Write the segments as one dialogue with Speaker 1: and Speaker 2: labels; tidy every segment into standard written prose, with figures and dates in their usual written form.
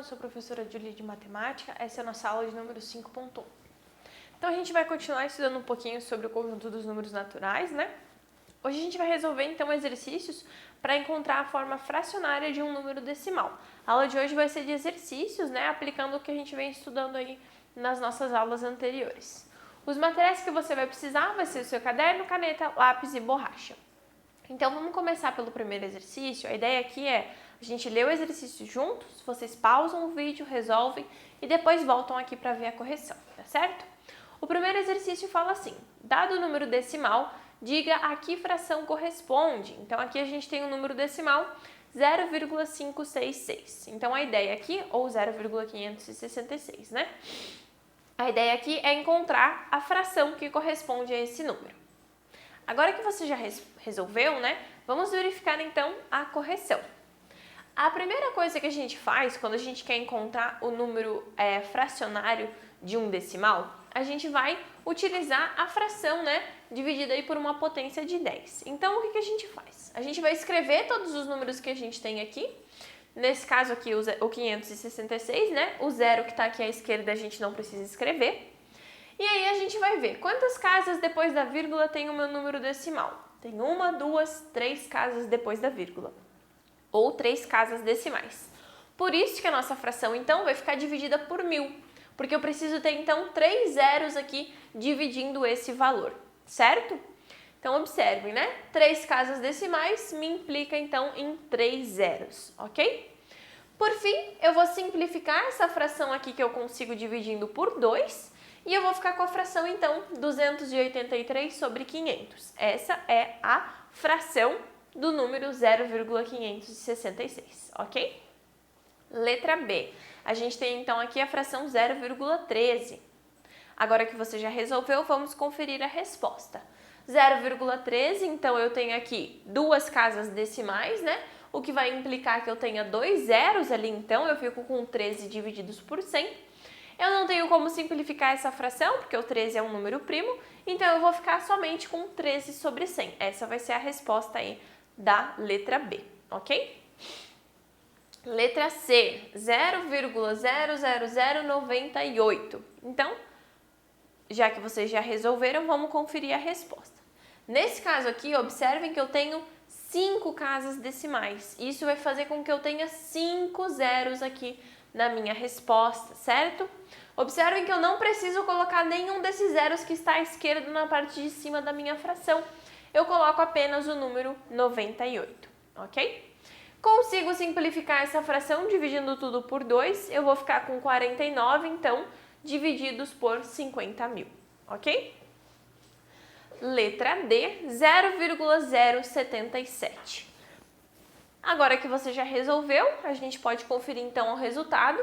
Speaker 1: eu sou a professora Julie de Matemática, essa é a nossa aula de número 5.1. Então a gente vai continuar estudando um pouquinho sobre o conjunto dos números naturais, né? Hoje a gente vai resolver então exercícios para encontrar a forma fracionária de um número decimal. A aula de hoje vai ser de exercícios, né? Aplicando o que a gente vem estudando aí nas nossas aulas anteriores. Os materiais que você vai precisar vai ser o seu caderno, caneta, lápis e borracha. Então vamos começar pelo primeiro exercício. A ideia aqui é a gente ler o exercício juntos, vocês pausam o vídeo, resolvem e depois voltam aqui para ver a correção, tá certo? O primeiro exercício fala assim: dado o número decimal, diga a que fração corresponde. Então aqui a gente tem o número decimal 0,566. Então a ideia aqui, ou 0,566, né? A ideia aqui é encontrar a fração que corresponde a esse número. Agora que você já resolveu, né? Vamos verificar então a correção. A primeira coisa que a gente faz quando a gente quer encontrar o número fracionário de um decimal, a gente vai utilizar a fração, né, dividida aí por uma potência de 10. Então, o que a gente faz? A gente vai escrever todos os números que a gente tem aqui. Nesse caso aqui, o 566, né? O zero que está aqui à esquerda a gente não precisa escrever. E aí a gente vai ver quantas casas depois da vírgula tem o meu número decimal. Tem uma, duas, três casas depois da vírgula. Ou 3 casas decimais. Por isso que a nossa fração, então, vai ficar dividida por 1000. Porque eu preciso ter, então, 3 zeros aqui dividindo esse valor, certo? Então, observem, né? 3 casas decimais me implica, então, em 3 zeros, ok? Por fim, eu vou simplificar essa fração aqui que eu consigo dividindo por 2 e eu vou ficar com a fração, então, 283 sobre 500. Essa é a fração do número 0,566, ok? Letra B. A gente tem então aqui a fração 0,13. Agora que você já resolveu, vamos conferir a resposta. 0,13, então eu tenho aqui 2 casas decimais, né? O que vai implicar que eu tenha 2 zeros ali, então eu fico com 13 divididos por 100. Eu não tenho como simplificar essa fração, porque o 13 é um número primo, então eu vou ficar somente com 13 sobre 100. Essa vai ser a resposta aí da letra B, ok? Letra C, 0,00098. Então, já que vocês já resolveram, vamos conferir a resposta. Nesse caso aqui, observem que eu tenho 5 casas decimais. Isso vai fazer com que eu tenha 5 zeros aqui na minha resposta, certo? Observem que eu não preciso colocar nenhum desses zeros que está à esquerda na parte de cima da minha fração. Eu coloco apenas o número 98, ok? Consigo simplificar essa fração dividindo tudo por 2, eu vou ficar com 49, então, divididos por 50.000, ok? Letra D, 0,077. Agora que você já resolveu, a gente pode conferir então o resultado.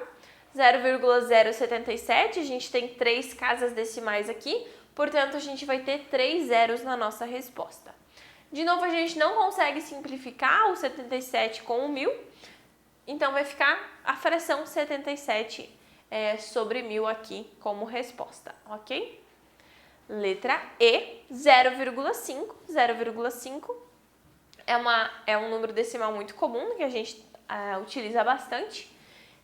Speaker 1: 0,077, a gente tem 3 casas decimais aqui, portanto, a gente vai ter 3 zeros na nossa resposta. De novo, a gente não consegue simplificar o 77 com o 1000, então vai ficar a fração 77 sobre 1000 aqui como resposta, ok? Letra E, 0,5. 0,5 é um número decimal muito comum que a gente utiliza bastante.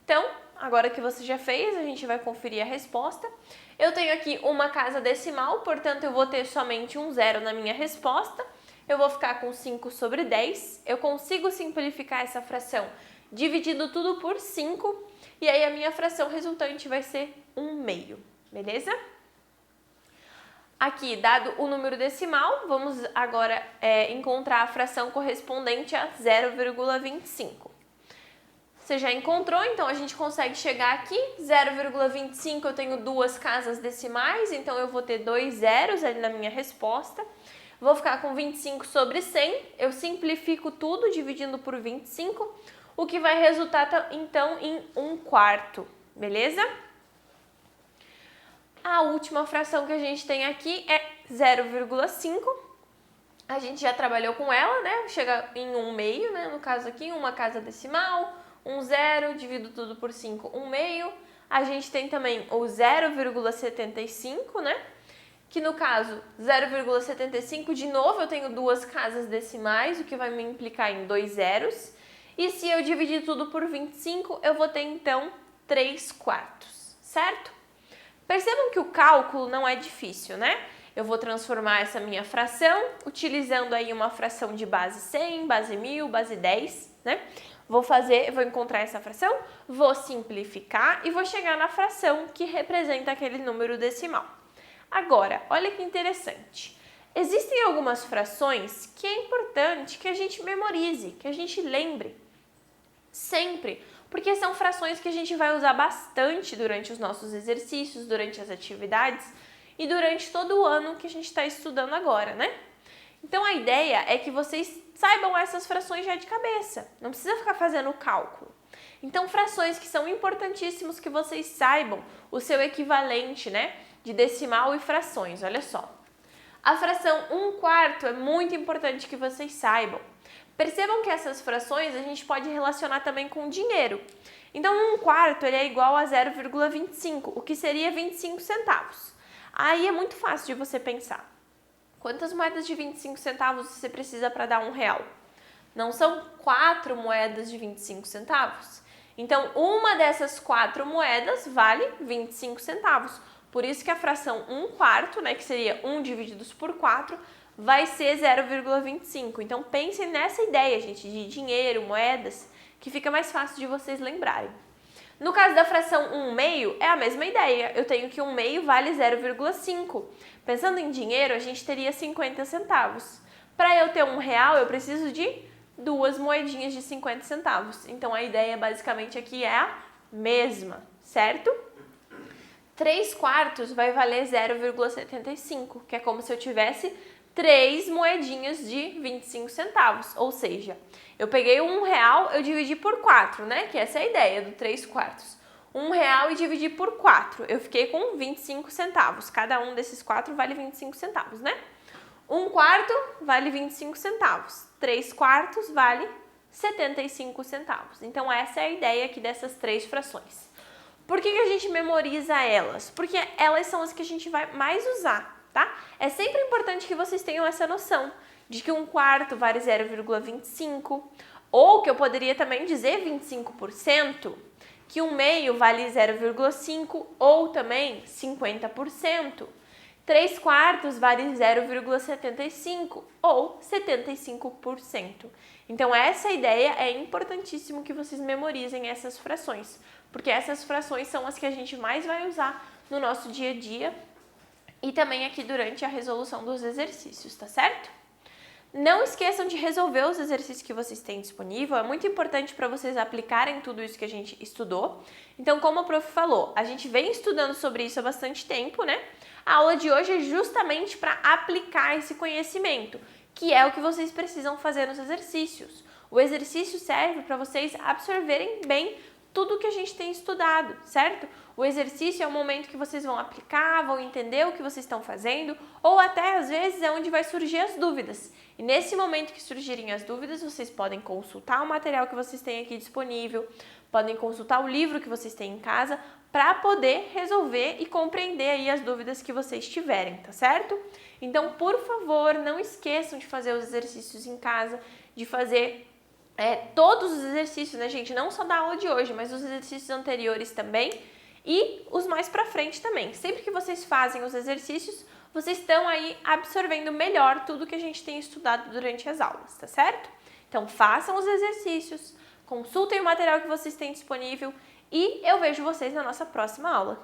Speaker 1: Então, agora que você já fez, a gente vai conferir a resposta. Eu tenho aqui uma casa decimal, portanto, eu vou ter somente um zero na minha resposta. Eu vou ficar com 5 sobre 10. Eu consigo simplificar essa fração dividindo tudo por 5. E aí a minha fração resultante vai ser 1/2, beleza? Aqui, dado o número decimal, vamos agora encontrar a fração correspondente a 0,25. Você já encontrou, então a gente consegue chegar aqui. 0,25 eu tenho 2 casas decimais, então eu vou ter 2 zeros ali na minha resposta. Vou ficar com 25 sobre 100, eu simplifico tudo dividindo por 25, o que vai resultar então em 1/4, beleza? A última fração que a gente tem aqui é 0,5, a gente já trabalhou com ela, né? Chega em 1/2, né? No caso aqui, uma casa decimal, 1 zero, divido tudo por 5, 1/2. A gente tem também o 0,75, né? Que no caso 0,75, de novo eu tenho 2 casas decimais, o que vai me implicar em 2 zeros. E se eu dividir tudo por 25, eu vou ter então 3/4, certo? Percebam que o cálculo não é difícil, né? Eu vou transformar essa minha fração utilizando aí uma fração de base 100, base 1000, base 10, né? Vou encontrar essa fração, vou simplificar e vou chegar na fração que representa aquele número decimal. Agora, olha que interessante. Existem algumas frações que é importante que a gente memorize, que a gente lembre sempre, porque são frações que a gente vai usar bastante durante os nossos exercícios, durante as atividades e durante todo o ano que a gente está estudando agora, né? Então a ideia é que vocês saibam essas frações já de cabeça, não precisa ficar fazendo o cálculo. Então frações que são importantíssimos que vocês saibam o seu equivalente, né, de decimal e frações, olha só. A fração 1/4 é muito importante que vocês saibam. Percebam que essas frações a gente pode relacionar também com dinheiro. Então 1/4 ele é igual a 0,25, o que seria 25 centavos. Aí é muito fácil de você pensar. Quantas moedas de 25 centavos você precisa para dar R$1? Não são 4 moedas de 25 centavos? Então, uma dessas 4 moedas vale 25 centavos. Por isso que a fração 1/4, né, que seria 1 divididos por 4, vai ser 0,25. Então, pensem nessa ideia, gente, de dinheiro, moedas, que fica mais fácil de vocês lembrarem. No caso da fração 1/2, é a mesma ideia. Eu tenho que 1/2 vale 0,5. Pensando em dinheiro, a gente teria 50 centavos. Para eu ter R$1, eu preciso de 2 moedinhas de 50 centavos. Então, a ideia basicamente aqui é a mesma, certo? 3/4 vai valer 0,75, que é como se eu tivesse 3 moedinhas de 25 centavos, ou seja, eu peguei o R$1, eu dividi por 4, né? Que essa é a ideia do 3/4. R$1 e dividi por 4, eu fiquei com 25 centavos. Cada um desses 4 vale 25 centavos, né? 1/4 vale 25 centavos. 3/4 vale 75 centavos. Então, essa é a ideia aqui dessas 3 frações. Por que a gente memoriza elas? Porque elas são as que a gente vai mais usar, tá? É sempre importante que vocês tenham essa noção de que 1/4 vale 0,25, ou que eu poderia também dizer 25%, que 1/2 vale 0,5 ou também 50%. 3/4 vale 0,75 ou 75%. Então, essa ideia é importantíssimo que vocês memorizem essas frações, porque essas frações são as que a gente mais vai usar no nosso dia a dia e também aqui durante a resolução dos exercícios, tá certo? Não esqueçam de resolver os exercícios que vocês têm disponível, é muito importante para vocês aplicarem tudo isso que a gente estudou. Então, como a prof falou, a gente vem estudando sobre isso há bastante tempo, né? A aula de hoje é justamente para aplicar esse conhecimento, que é o que vocês precisam fazer nos exercícios. O exercício serve para vocês absorverem bem tudo que a gente tem estudado, certo? O exercício é o momento que vocês vão aplicar, vão entender o que vocês estão fazendo, ou até às vezes é onde vai surgir as dúvidas. E nesse momento que surgirem as dúvidas, vocês podem consultar o material que vocês têm aqui disponível, podem consultar o livro que vocês têm em casa para poder resolver e compreender aí as dúvidas que vocês tiverem, tá certo? Então, por favor, não esqueçam de fazer os exercícios em casa, de fazer todos os exercícios, né, gente? Não só da aula de hoje, mas os exercícios anteriores também e os mais pra frente também. Sempre que vocês fazem os exercícios, vocês estão aí absorvendo melhor tudo que a gente tem estudado durante as aulas, tá certo? Então, façam os exercícios, consultem o material que vocês têm disponível e eu vejo vocês na nossa próxima aula.